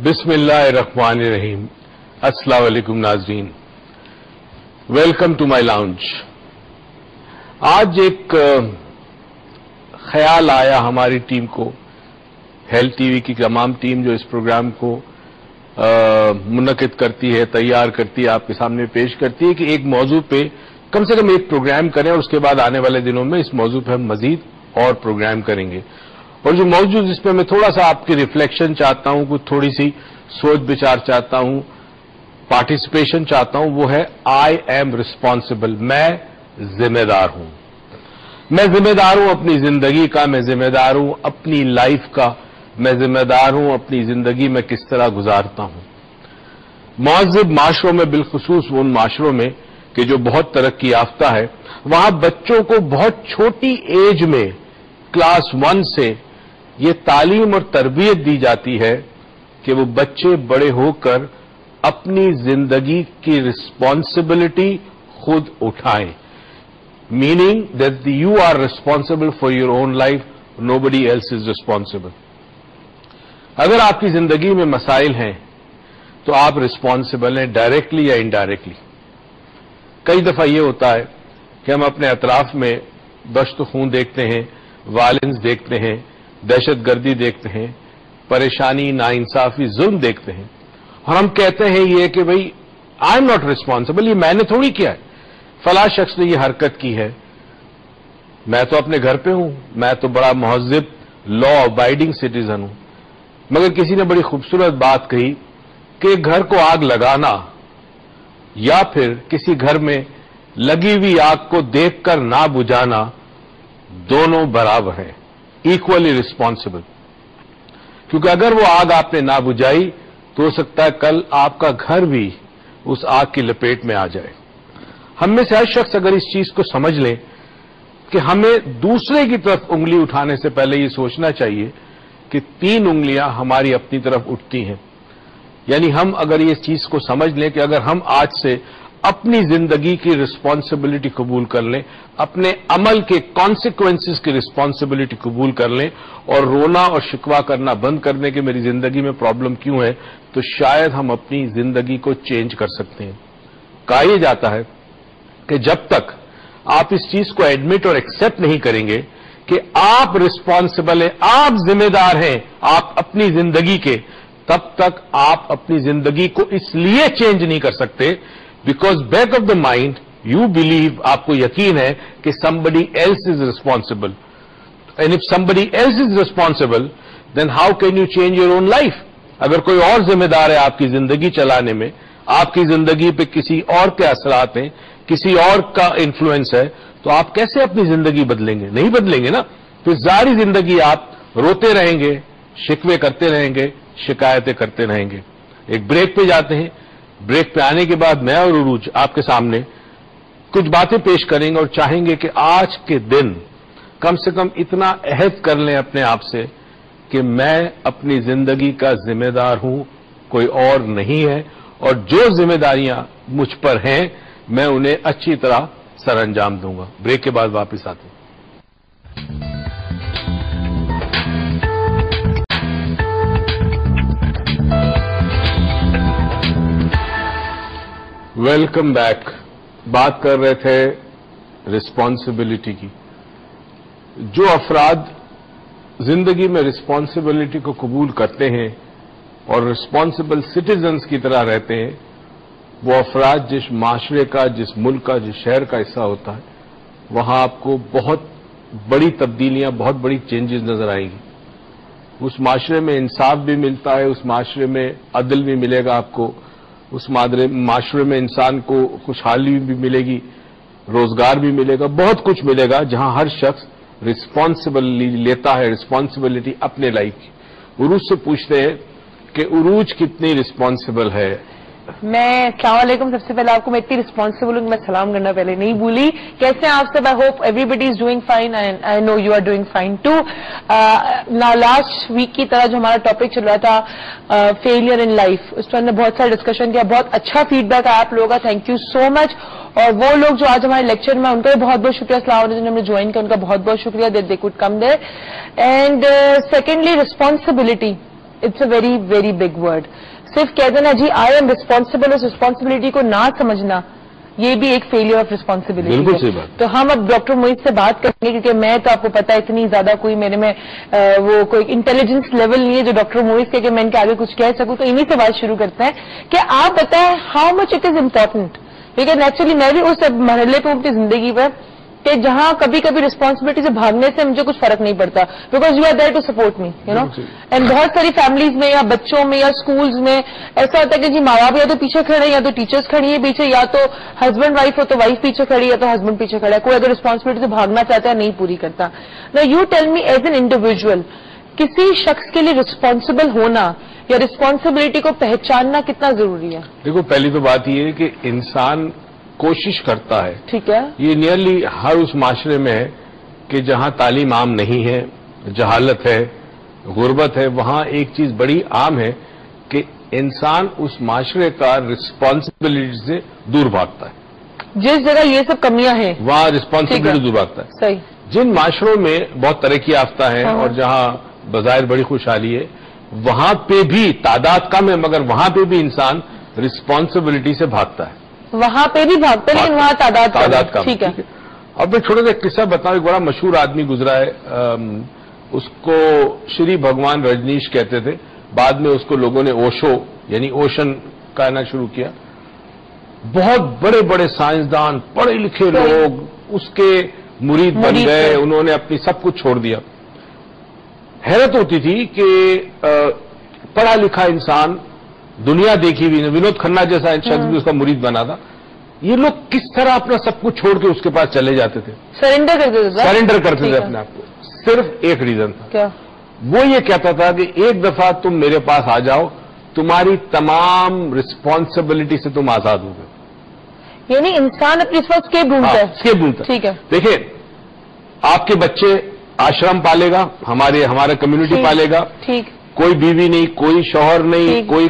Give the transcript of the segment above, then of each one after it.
बिस्मिल्लाहिर्रहमानिर्रहीम। अस्सलाम वालेकुम नाज़रीन, वेलकम टू माय लाउंज। आज एक ख्याल आया हमारी टीम को, हेल्थ टीवी की तमाम टीम जो इस प्रोग्राम को मुनक्किद करती है, तैयार करती है, आपके सामने पेश करती है कि एक मौजू पे कम से कम एक प्रोग्राम करें और उसके बाद आने वाले दिनों में इस मौजू पे हम मजीद और प्रोग्राम करेंगे। और जो मौजू जिसपे मैं थोड़ा सा आपकी रिफ्लेक्शन चाहता हूं, कुछ थोड़ी सी सोच विचार चाहता हूं, पार्टिसिपेशन चाहता हूं, वो है आई एम रिस्पॉन्सिबल। मैं जिम्मेदार हूं। मैं जिम्मेदार हूं अपनी जिंदगी का, मैं जिम्मेदार हूं अपनी लाइफ का, मैं जिम्मेदार हूं अपनी जिंदगी में किस तरह गुजारता हूं। मुअज़्ज़ब माशरों में, बिलखुसूस उन माशरों में कि जो बहुत तरक्की याफ्ता है, वहां बच्चों को बहुत छोटी एज में क्लास 1 से ये तालीम और तरबियत दी जाती है कि वो बच्चे बड़े होकर अपनी जिंदगी की रिस्पॉन्सिबिलिटी खुद उठाएं। Meaning that you are responsible for your own life, nobody else is responsible. अगर आपकी जिंदगी में मसाइल हैं तो आप रिस्पॉन्सिबल हैं, डायरेक्टली या इनडायरेक्टली। कई दफा ये होता है कि हम अपने अतराफ में दश्त खून देखते हैं, वायलेंस देखते हैं, दहशतगर्दी देखते हैं, परेशानी, नाइंसाफी, जुल्म देखते हैं, और हम कहते हैं ये कि भाई आई एम नॉट रिस्पॉन्सिबल, ये मैंने थोड़ी किया है, फला शख्स ने ये हरकत की है, मैं तो अपने घर पे हूं, मैं तो बड़ा मुहज़्ज़ब लॉ अबाइडिंग सिटीजन हूं। मगर किसी ने बड़ी खूबसूरत बात कही कि घर को आग लगाना या फिर किसी घर में लगी हुई आग को देखकर ना बुझाना, दोनों बराबर हैं, इक्वली रिस्पॉन्सिबल। क्योंकि अगर वो आग आपने ना बुझाई तो हो सकता है कल आपका घर भी उस आग की लपेट में आ जाए। हम में से हर शख्स अगर इस चीज को समझ लें कि हमें दूसरे की तरफ उंगली उठाने से पहले ये सोचना चाहिए कि 3 उंगलियां हमारी अपनी तरफ उठती हैं। यानी हम अगर ये चीज को समझ लें कि अगर हम आज से अपनी जिंदगी की रिस्पॉन्सिबिलिटी कबूल कर लें, अपने अमल के कॉन्सिक्वेंसेस की रिस्पॉन्सिबिलिटी कबूल कर लें और रोना और शिकवा करना बंद कर दें कि मेरी जिंदगी में प्रॉब्लम क्यों है, तो शायद हम अपनी जिंदगी को चेंज कर सकते हैं। कहा यह जाता है कि जब तक आप इस चीज को एडमिट और एक्सेप्ट नहीं करेंगे कि आप रिस्पॉन्सिबल हैं, आप जिम्मेदार हैं आप अपनी जिंदगी के, तब तक आप अपनी जिंदगी को इसलिए चेंज नहीं कर सकते because back of the mind you believe, आपको यकीन है कि somebody else is responsible, and if somebody else is responsible then how can you change your own life? अगर कोई और जिम्मेदार है आपकी जिंदगी चलाने में, आपकी जिंदगी पे किसी और के असरात हैं, किसी और का इन्फ्लुएंस है, तो आप कैसे अपनी जिंदगी बदलेंगे? नहीं बदलेंगे ना। फिर सारी जिंदगी आप रोते रहेंगे, शिकवे करते रहेंगे, शिकायतें करते रहेंगे। एक ब्रेक पे जाते हैं, ब्रेक पे आने के बाद मैं और उरूज आपके सामने कुछ बातें पेश करेंगे और चाहेंगे कि आज के दिन कम से कम इतना अहद कर लें अपने आप से कि मैं अपनी जिंदगी का जिम्मेदार हूं, कोई और नहीं है, और जो जिम्मेदारियां मुझ पर हैं मैं उन्हें अच्छी तरह सर अंजाम दूंगा। ब्रेक के बाद वापस आते हैं। Welcome back. बात कर रहे थे रिस्पॉन्सिबिलिटी की। जो अफराद जिंदगी में रिस्पॉन्सिबिलिटी को कबूल करते हैं और रिस्पॉन्सिबल सिटीजन्स की तरह रहते हैं, वो अफराद जिस माशरे का, जिस मुल्क का, जिस शहर का हिस्सा होता है, वहां आपको बहुत बड़ी तब्दीलियां, बहुत बड़ी चेंजेस नजर आएंगी। उस माशरे में इंसाफ भी मिलता है, उस माशरे में अदल भी मिलेगा आपको, उस माशरे में इंसान को खुशहाली भी मिलेगी, रोजगार भी मिलेगा, बहुत कुछ मिलेगा जहां हर शख्स रिस्पॉन्सिबिलिटी लेता है, रिस्पॉन्सिबिलिटी अपने लाइफ की। उरूज से पूछते हैं कि उरूज कितनी रिस्पॉन्सिबल है। मैं अस्सलाम वालेकुम। सबसे पहले आपको मैं इतनी रिस्पॉन्सिबल हूँ, मैं सलाम करना पहले नहीं भूली। कैसे हैं आप सब? I hope everybody is doing fine and I know you are doing fine too. Last week की तरह जो हमारा टॉपिक चल रहा था फेलियर इन लाइफ, उस पर हमने बहुत सारा डिस्कशन किया, बहुत अच्छा फीडबैक आया आप लोगों का, थैंक यू सो मच। और वो लोग जो आज हमारे लेक्चर में, उनका भी बहुत बहुत शुक्रिया, सलाम जिन्होंने ज्वाइन किया उनका बहुत बहुत शुक्रिया, they could come there. And secondly, responsibility it's a very very big word. صرف کہہ دینا جی آئی ایم ریسپانسبل, اس ریسپانسبلٹی کو نہ سمجھنا یہ بھی ایک فیلئر آف ریسپانسبلٹی. بالکل صحیح بات. تو ہم اب ڈاکٹر معیز سے بات کریں گے, کیونکہ میں تو آپ کو پتا ہے اتنی زیادہ کوئی میرے میں وہ کوئی انٹیلیجنس لیول نہیں ہے جو ڈاکٹر معیز کے کہ میں ان کے آگے کچھ کہہ سکوں. تو انہی سے بات شروع کرتے ہیں کہ آپ بتائیں how much it is important, کیونکہ نیچرلی میں بھی اس مرحلے پہ اپنی زندگی پر کہ جہاں کبھی کبھی ریسپانسبلٹی سے بھاگنے سے مجھے کچھ فرق نہیں پڑتا, because you are there to support me, you know. And بہت ساری فیملیز میں یا بچوں میں یا اسکولز میں ایسا ہوتا ہے کہ جی ماں باپ یا تو پیچھے کھڑے یا تو ٹیچرس کھڑی ہے پیچھے, یا تو ہسبینڈ وائف ہو تو وائف پیچھے کھڑی یا تو ہسبینڈ پیچھے کھڑا ہے. کوئی اگر ریسپانسبلٹی سے بھاگنا چاہتا ہے نہیں پوری کرتا. نا you tell me as an individual, کسی شخص کے لیے ریسپانسبل ہونا یا ریسپانسبلٹی کو پہچاننا کتنا ضروری ہے؟ دیکھو پہلی تو بات یہ ہے کہ انسان کوشش کرتا ہے, ٹھیک ہے, یہ نیئرلی ہر اس معاشرے میں ہے کہ جہاں تعلیم عام نہیں ہے, جہالت ہے, غربت ہے, وہاں ایک چیز بڑی عام ہے کہ انسان اس معاشرے کا رسپانسبلٹی سے دور بھاگتا ہے. جس جگہ یہ سب کمیاں ہیں وہاں رسپانسبلٹی دور بھاگتا ہے. صحیح. جن معاشروں میں بہت ترقی یافتہ ہے اور جہاں بظاہر بڑی خوشحالی ہے, وہاں پہ بھی تعداد کم ہے مگر وہاں پہ بھی انسان رسپانسبلٹی سے بھاگتا ہے. وہاں پہ بھی بھاگتے ہیں لیکن وہاں تعداد کم. ٹھیک ہے. اب میں چھوٹا سا قصہ بتاؤں. ایک بڑا مشہور آدمی گزرا ہے, اس کو شری بھگوان رجنیش کہتے تھے, بعد میں اس کو لوگوں نے اوشو یعنی اوشن کہنا شروع کیا. بہت بڑے بڑے سائنسدان, پڑھے لکھے لوگ اس کے مرید بن گئے, انہوں نے اپنی سب کچھ چھوڑ دیا. حیرت ہوتی تھی کہ پڑھا لکھا انسان, دنیا دیکھی ہوئی, ونود کھنہ جیسا شخص بھی اس کا مرید بنا تھا, یہ لوگ کس طرح اپنا سب کچھ چھوڑ کے اس کے پاس چلے جاتے تھے, سرنڈر کرتے تھے اپنے آپ کو. صرف ایک ریزن تھا, کیا؟ وہ یہ کہتا تھا کہ ایک دفعہ تم میرے پاس آ جاؤ, تمہاری تمام رسپانسبلٹی سے تم آزاد ہو گئے. یعنی انسان اپنی اسکیپ ڈھونڈتا ہے. ٹھیک ہے. دیکھیں آپ کے بچے آشرم پالے گا, ہمارا کمیونٹی پالے گا, ٹھیک, کوئی بیوی نہیں, کوئی شوہر نہیں, کوئی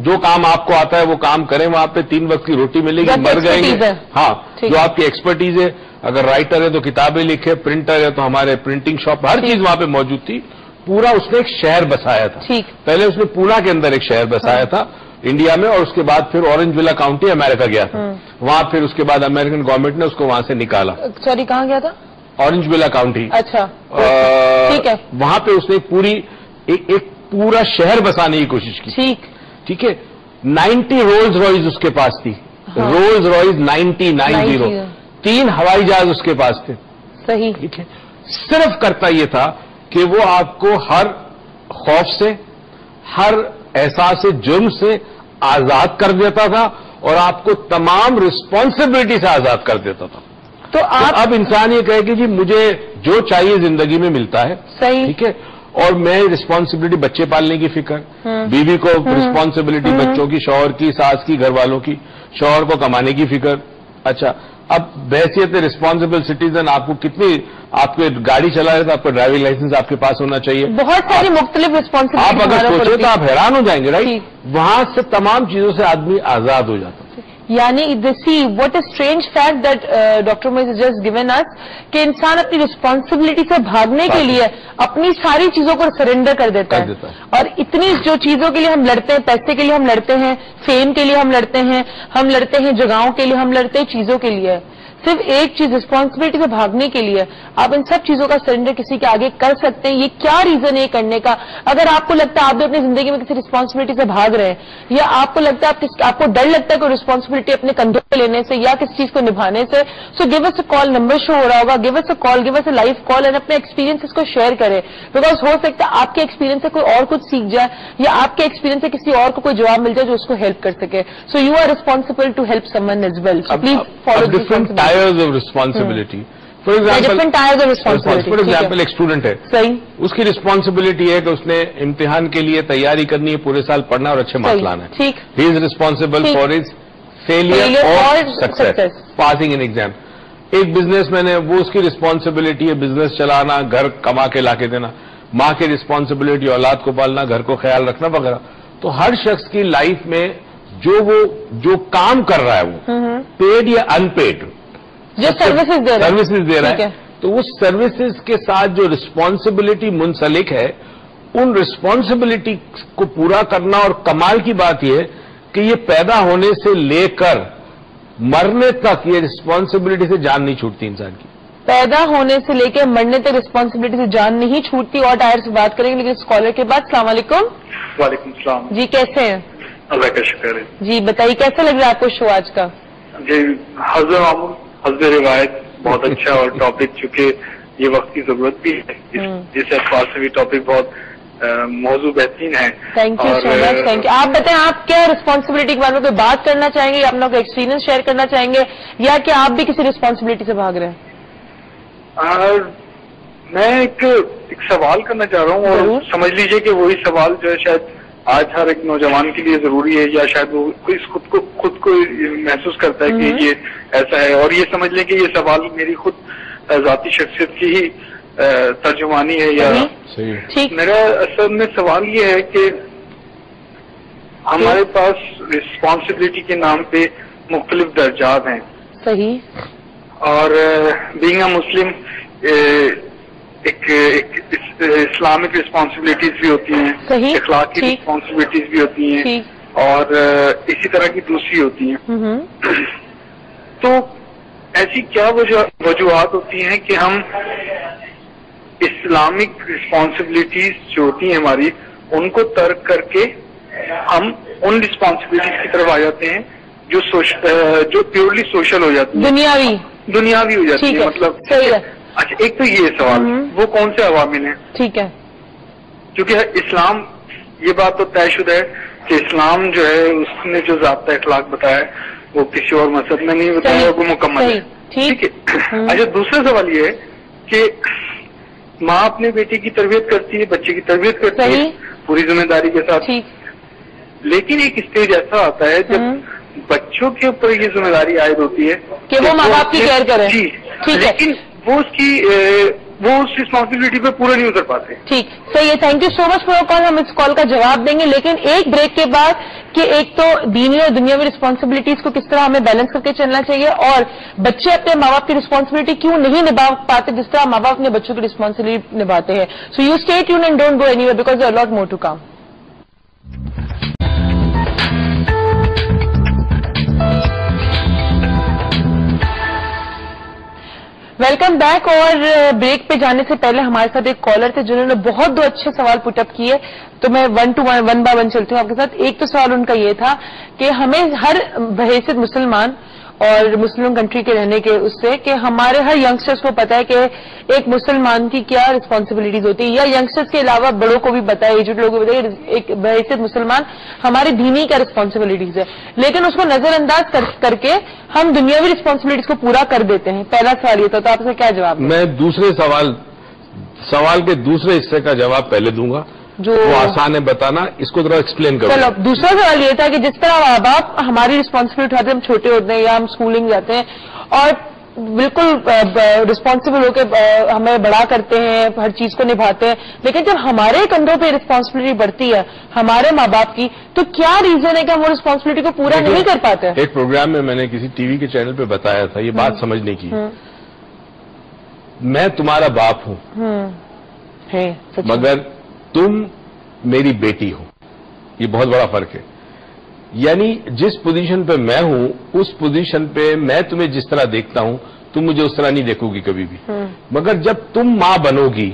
جو کام آپ کو آتا ہے وہ کام کریں, وہاں پہ 3 وقت کی روٹی ملے گی, مر گئے گے. ہاں, جو آپ کی ایکسپرٹیز ہے, اگر رائٹر ہے تو کتابیں لکھے, پرنٹر ہے تو ہمارے پرنٹنگ شاپ, ہر چیز وہاں پہ موجود تھی. پورا اس نے ایک شہر بسایا تھا. پہلے اس نے پونا کے اندر ایک شہر بسایا تھا انڈیا میں, اور اس کے بعد پھر اورنج ولا کاؤنٹی امریکہ گیا تھا. وہاں پھر اس کے بعد امریکن گورنمنٹ نے اس کو وہاں سے نکالا. سوری کہاں گیا تھا؟ اورنج ولا کاؤنٹی. اچھا, ٹھیک ہے. وہاں پہ اس نے ایک پورا شہر بسانے کی کوشش کی. ٹھیک ہے. 90 رولز رائز اس کے پاس تھی. رولز رائز 90 3 ہوائی جہاز اس کے پاس تھے. صحیح. ٹھیک ہے. صرف کرتا یہ تھا کہ وہ آپ کو ہر خوف سے, ہر احساس جرم سے آزاد کر دیتا تھا اور آپ کو تمام رسپانسبلٹی سے آزاد کر دیتا تھا. تو اب انسان یہ کہے کہ جی مجھے جو چاہیے زندگی میں ملتا ہے. صحیح. ٹھیک ہے. اور میں رسپانسبلٹی بچے پالنے کی فکر, بیوی کو رسپانسبلٹی بچوں کی, شوہر کی, ساس کی, گھر والوں کی, شوہر کو کمانے کی فکر. اچھا, اب بحیثیت رسپانسبل سٹیزن آپ کو کتنی, آپ کو گاڑی چلا رہے تو آپ کا ڈرائیونگ لائسنس آپ کے پاس ہونا چاہیے. بہت ساری مختلف رسپانسبلٹی. آپ اگر سوچیں تو آپ حیران ہو جائیں گے, رائٹ. وہاں سے تمام چیزوں سے آدمی آزاد ہو جاتا. یعنی see what a strange fact that doctor Moiz just given us کہ انسان اپنی رسپانسبلٹی سے بھاگنے کے لیے اپنی ساری چیزوں کو سرنڈر کر دیتا ہے. اور اتنی جو چیزوں کے لیے ہم لڑتے ہیں, پیسے کے لیے ہم لڑتے ہیں, فیم کے لیے ہم لڑتے ہیں, جگہوں کے لیے ہم لڑتے ہیں, چیزوں کے لیے. صرف ایک چیز رسپانسبلٹی سے بھاگنے کے لیے آپ ان سب چیزوں کا سرنڈر کسی کے آگے کر سکتے ہیں. یہ کیا ریزن ہے کرنے کا؟ اگر آپ کو لگتا ہے آپ بھی اپنی زندگی میں کسی رسپانسبلٹی سے بھاگ رہے ہیں, یا آپ کو لگتا ہے آپ کو ڈر لگتا ہے کوئی رسپانسبلٹی اپنے کندھوں پہ لینے سے یا کسی چیز کو نبھانے سے, so give us a call, number شو ہو رہا ہوگا, give us a call, give us a live call, and اپنے ایکسپیرینس کو شیئر کرے. بیکاز ہو سکتا ہے آپ کے ایکسپیرینس سے کوئی اور کچھ سیکھ جائے, یا آپ کے ایکسپیرینس سے کسی اور کو کوئی جواب مل جائے جو اس کو ہیلپ کر سکے. So you are responsible to help someone as well. So please follow responsibility. For example, ایک اسٹوڈنٹ ہے, اس کی رسپانسبلٹی ہے کہ اس نے امتحان کے لیے تیاری کرنی ہے, پورے سال پڑھنا اور اچھے مارکس لانا ہے. He is responsible for his failure اور سکسیس, پاسنگ ان ایگزام. ایک بزنس مین ہے, وہ اس کی رسپانسبلٹی ہے بزنس چلانا, گھر کما کے لا کے دینا. ماں کی رسپانسبلٹی اولاد کو پالنا, گھر کو خیال رکھنا وغیرہ. تو ہر شخص کی لائف میں جو کام کر رہا ہے وہ پیڈ یا ان پیڈ جو سروسز دے رہا ہے, تو اس سروسز کے ساتھ جو رسپانسبلٹی منسلک ہے उन रिस्पॉन्सिबिलिटी को पूरा करना, और कमाल की बात यह कि ये पैदा होने से लेकर मरने तक ये रिस्पॉन्सिबिलिटी से जान नहीं छूटती इंसान की। पैदा होने से लेकर मरने तक रिस्पॉन्सिबिलिटी से जान नहीं छूटती। और टायर से बात करेंगे लेकिन स्कॉलर के बाद। अस्सलाम वालेकुम। वालेकुम सलाम जी, कैसे हैं? अल्लाह का शुक्र है जी बताइए, कैसा लग रहा है आपको शो आज का? जी। हज़्ब मामूल हज़्ब रिवायत बहुत अच्छा और टॉपिक चूंकि ये वक्त की जरूरत भी है, जिस एतबार से भी टॉपिक बहुत मौजू बेहतरीन है। Thank you so much, thank you. आप बताएं, आप क्या रिस्पॉन्सिबिलिटी के बारे में कोई बात करना चाहेंगे या अपना कोई एक्सपीरियंस शेयर करना चाहेंगे, या क्या आप भी किसी रिस्पॉन्सिबिलिटी से भाग रहे हैं? मैं एक सवाल करना चाह रहा हूँ, और समझ लीजिए कि वही सवाल जो है शायद आज हर एक नौजवान के लिए जरूरी है, या शायद वो खुद को महसूस करता है कि ये ऐसा है, और ये समझ लें कि ये सवाल मेरी खुद जाती शख्सियत की ही तर्जुमानी है। या मेरा असल में सवाल ये है कि हमारे पास रिस्पॉन्सिबिलिटी के नाम पे मुख्तलिफ दर्जात हैं। सही। और बीइंग अ मुस्लिम एक इस्लामिक रिस्पॉन्सिबिलिटीज भी होती हैं, इखलाकी रिस्पॉन्सिबिलिटीज भी होती हैं, और इसी तरह की दूसरी होती हैं। तो ऐसी क्या वजूहात होती हैं कि हम इस्लामिक रिस्पॉन्सिबिलिटीज जो होती हैं हमारी, उनको तर्क करके हम उन रिस्पॉन्सिबिलिटीज की तरफ आ जाते हैं जो प्योरली सोशल हो जाती है, दुनियावी हो जाती है। मतलब सही है। अच्छा, एक तो ये सवाल, वो कौन से अवामिल हैं? ठीक है। क्योंकि इस्लाम, ये बात तो तयशुदा है कि इस्लाम जो है उसने जो ज़ाब्ता इखलाक बताया है वो किसी और मजहब में नहीं बताया, वो मुकम्मल है। ठीक है। अच्छा, दूसरा सवाल ये है कि माँ अपने बेटे की तरबियत करती है, बच्चे की तरबियत करती है पूरी जिम्मेदारी के साथ, लेकिन एक स्टेज ऐसा आता है जब बच्चों के ऊपर ये जिम्मेदारी आयद होती है कि वो माँ बाप की केयर करें। जी, लेकिन वो उस रिस्पॉन्सिबिलिटी पे पूरा नहीं उतर पाते। ठीक, सही है। Thank you so much for your call. हम इस कॉल का जवाब देंगे, लेकिन एक ब्रेक के बाद कि एक तो दीनी और दुनियावी रिस्पॉन्सिबिलिटीज को किस तरह हमें बैलेंस करके चलना चाहिए, और बच्चे अपने माँ बाप की रिस्पॉन्सिबिलिटी क्यों नहीं निभा पाते जिस तरह माँ बाप अपने बच्चों की रिस्पॉन्सिबिलिटी निभाते हैं। So you stay tuned and don't go anywhere because there are lot more to come. Welcome back. और ब्रेक पे जाने से पहले हमारे साथ एक कॉलर थे जिन्होंने बहुत दो अच्छे सवाल पुटअप किए, तो मैं वन बाय वन चलती हूँ आपके साथ। एक तो सवाल उनका ये था कि हमें हर बहैसियत मुसलमान और मुस्लिम कंट्री के रहने के उससे कि हमारे हर यंगस्टर्स को पता है कि एक मुसलमान की क्या रिस्पॉन्सिबिलिटीज होती है, या यंगस्टर्स के अलावा बड़ों को भी पता है, एजड लोगों को पता है एक बहैसियत मुसलमान हमारी दीनी क्या रिस्पॉन्सिबिलिटीज है, लेकिन उसको नजरअंदाज करके हम दुनियावी रिस्पॉन्सिबिलिटीज को पूरा कर देते हैं। पहला सवाल ये था, तो आपसे क्या जवाब? मैं दूसरे सवाल के दूसरे हिस्से का जवाब पहले दूंगा, जो वो आसान है बताना, इसको थोड़ा एक्सप्लेन करो। चलो, दूसरा सवाल ये था कि जिस तरह माँ बाप हमारी रिस्पॉन्सिबिलिटी उठाते हैं, हम छोटे होते हैं या हम स्कूलिंग जाते हैं और बिल्कुल रिस्पॉन्सिबल होकर हमें बड़ा करते हैं, हर चीज को निभाते हैं, लेकिन जब हमारे कंधों पे रिस्पॉन्सिबिलिटी बढ़ती है हमारे माँ बाप की, तो क्या रीजन है कि हम वो रिस्पॉन्सिबिलिटी को पूरा नहीं कर पाते? एक प्रोग्राम में मैंने किसी टीवी के चैनल पे बताया था, ये बात समझने की। मैं तुम्हारा बाप हूं, मगर तुम मेरी बेटी हो, ये बहुत बड़ा फर्क है। यानी जिस पोजीशन पे मैं हूं उस पोजीशन पे मैं तुम्हें जिस तरह देखता हूं तुम मुझे उस तरह नहीं देखोगी कभी भी, मगर जब तुम मां बनोगी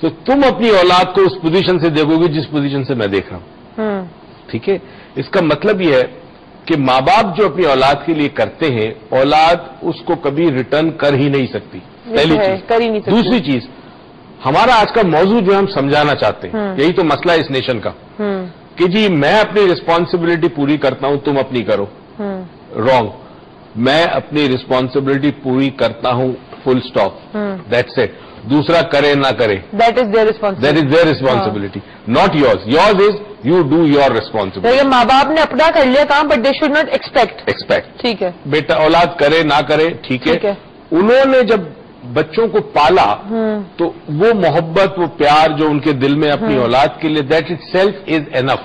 तो तुम अपनी औलाद को उस पोजीशन से देखोगी जिस पोजीशन से मैं देख रहा हूं। ठीक है, इसका मतलब यह है कि मां बाप जो अपनी औलाद के लिए करते हैं, औलाद उसको कभी रिटर्न कर ही नहीं सकती, पहली चीज। दूसरी चीज, हमारा आज का मौजूद जो हम समझाना चाहते हैं, यही तो मसला है इस नेशन का, कि जी मैं अपनी रिस्पॉन्सिबिलिटी पूरी करता हूं, तुम अपनी करो। रॉन्ग। मैं अपनी रिस्पॉन्सिबिलिटी पूरी करता हूं, फुल स्टॉप, दैट्स इट। दूसरा करे ना करे, that is their responsibility, not yours. Yours is you do your responsibility. माँ बाप ने अपना कर लिया काम, but they should not expect. ठीक है, बेटा औलाद करे ना करे, ठीक है। उन्होंने जब बच्चों को पाला तो वो मोहब्बत, वो प्यार जो उनके दिल में अपनी औलाद के लिए, that it self is enough.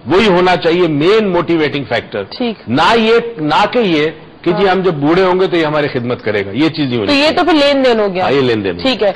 वही होना चाहिए मेन मोटिवेटिंग फैक्टर, ना कि ये कि जी हम जब बूढ़े होंगे तो ये हमारी खिदमत करेगा, ये चीज नहीं होनी। तो ये तो फिर लेन देन हो गया। ये लेन देन, ठीक है।